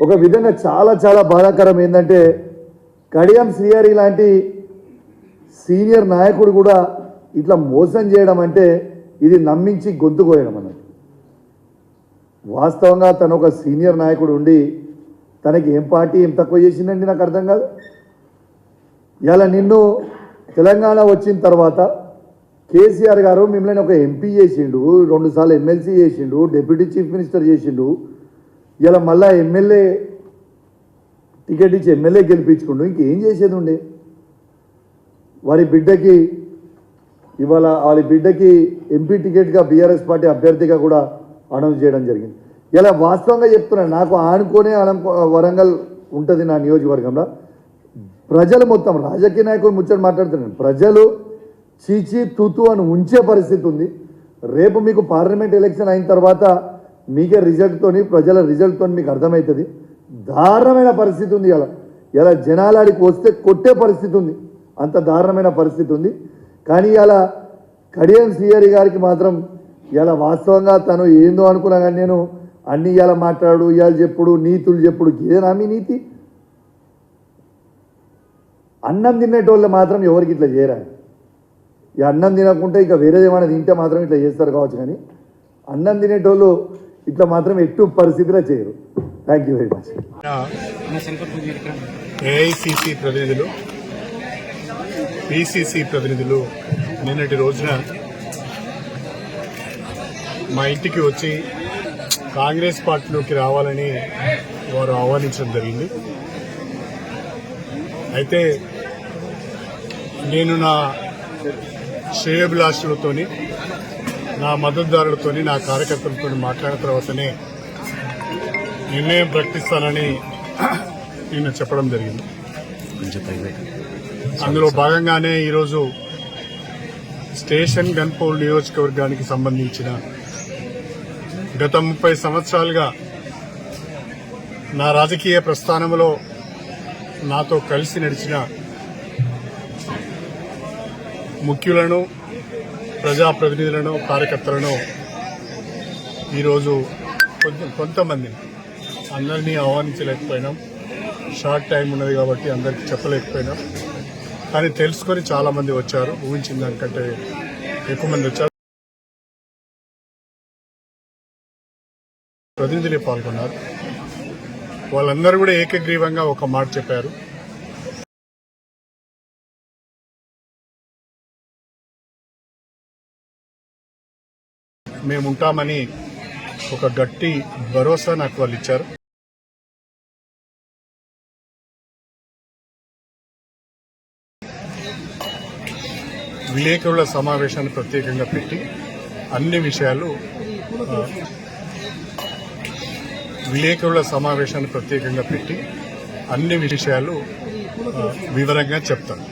ఒక విధంగా చాలా చాలా బాధాకరం ఏంటంటే కడియం శ్రీహరి లాంటి సీనియర్ నాయకుడు కూడా ఇట్లా మోసం చేయడం అంటే ఇది నమ్మించి గొంతు కోయడం అన్నట్టు. వాస్తవంగా తను ఒక సీనియర్ నాయకుడు ఉండి తనకి ఏం పార్టీ ఏం తక్కువ చేసిందండి నాకు అర్థం కాదు. ఇలా నిన్ను తెలంగాణ వచ్చిన తర్వాత కేసీఆర్ గారు మిమ్మల్ని ఒక ఎంపీ చేసిండు, 2 సార్లు ఎమ్మెల్సీ చేసిండు, డిప్యూటీ చీఫ్ మినిస్టర్ చేసిండు, ఇలా మళ్ళా ఎమ్మెల్యే టికెట్ ఇచ్చి ఎమ్మెల్యే గెలిపించుకుండు. ఇంకేం చేసేది ఉండే? వారి బిడ్డకి ఇవాళ వాళ్ళ బిడ్డకి ఎంపీ టికెట్గా బీఆర్ఎస్ పార్టీ అభ్యర్థిగా కూడా అనౌన్స్ చేయడం జరిగింది. ఇలా వాస్తవంగా చెప్తున్నాను, నాకు ఆనుకోనే వరంగల్ ఉంటుంది నా నియోజకవర్గంలో. ప్రజలు మొత్తం రాజకీయ నాయకులు ముచ్చట మాట్లాడుతున్నాను, ప్రజలు చీచీ తూతూ అని ఉంచే పరిస్థితి ఉంది. రేపు మీకు పార్లమెంట్ ఎలక్షన్ అయిన తర్వాత మీకే రిజల్ట్తోని ప్రజల రిజల్ట్తో మీకు అర్థమవుతుంది. దారుణమైన పరిస్థితి ఉంది. ఇలా జనాలాడికి వస్తే కొట్టే పరిస్థితి ఉంది, అంత దారుణమైన పరిస్థితి ఉంది. కానీ ఇలా కడియం శ్రీహరి గారికి మాత్రం ఇలా వాస్తవంగా తను ఏందో అనుకున్నా కానీ నేను అన్ని ఇలా మాట్లాడు, ఇవాళ చెప్పుడు, నీతులు చెప్పుడు, ఏదైనా మీ నీతి? అన్నం తినేటోళ్ళు మాత్రం ఎవరికి ఇట్లా చేయరా? ఈ అన్నం తినకుంటే ఇక వేరేది ఏమైనా తింటే మాత్రం ఇట్లా చేస్తారు కావచ్చు, కానీ అన్నం తినేటోళ్ళు ఇట్లా మాత్రం ఎట్టు పరిస్థితిలో చేయరు. Thank you very much. AICC ప్రతినిధులు, పిసిసి ప్రతినిధులు నిన్నటి రోజున మా ఇంటికి వచ్చి కాంగ్రెస్ పార్టీలోకి రావాలని వారు ఆహ్వానించడం జరిగింది. అయితే నేను నా శ్రేయోభిలాషులతోని, నా మద్దతుదారులతోని, నా కార్యకర్తలతో మాట్లాడిన తర్వాతనే నిర్ణయం ప్రకటిస్తానని నేను చెప్పడం జరిగింది. అందులో భాగంగానే ఈరోజు స్టేషన్ గన్పౌల్ నియోజకవర్గానికి సంబంధించిన గత 30 సంవత్సరాలుగా నా రాజకీయ ప్రస్థానంలో నాతో కలిసి నడిచిన ముఖ్యులను, ప్రజాప్రతినిధులను, కార్యకర్తలను ఈరోజు కొంతమందిని, అందరినీ ఆహ్వానించలేకపోయినాం. షార్ట్ టైం ఉన్నది కాబట్టి అందరికీ చెప్పలేకపోయినాం. కానీ తెలుసుకొని చాలా మంది వచ్చారు, ఊహించిన దానికంటే ఎక్కువ మంది వచ్చారు. ప్రతినిధులే పాల్గొన్నారు. వాళ్ళందరూ కూడా ఏకగ్రీవంగా ఒక మాట చెప్పారు. మేముంటామని ఒక గట్టి భరోసా నాకు వాళ్ళు ఇచ్చారు. విలేకరుల సమావేశాన్ని ప్రత్యేకంగా పెట్టి అన్ని విషయాలు వివరంగా చెప్తాను.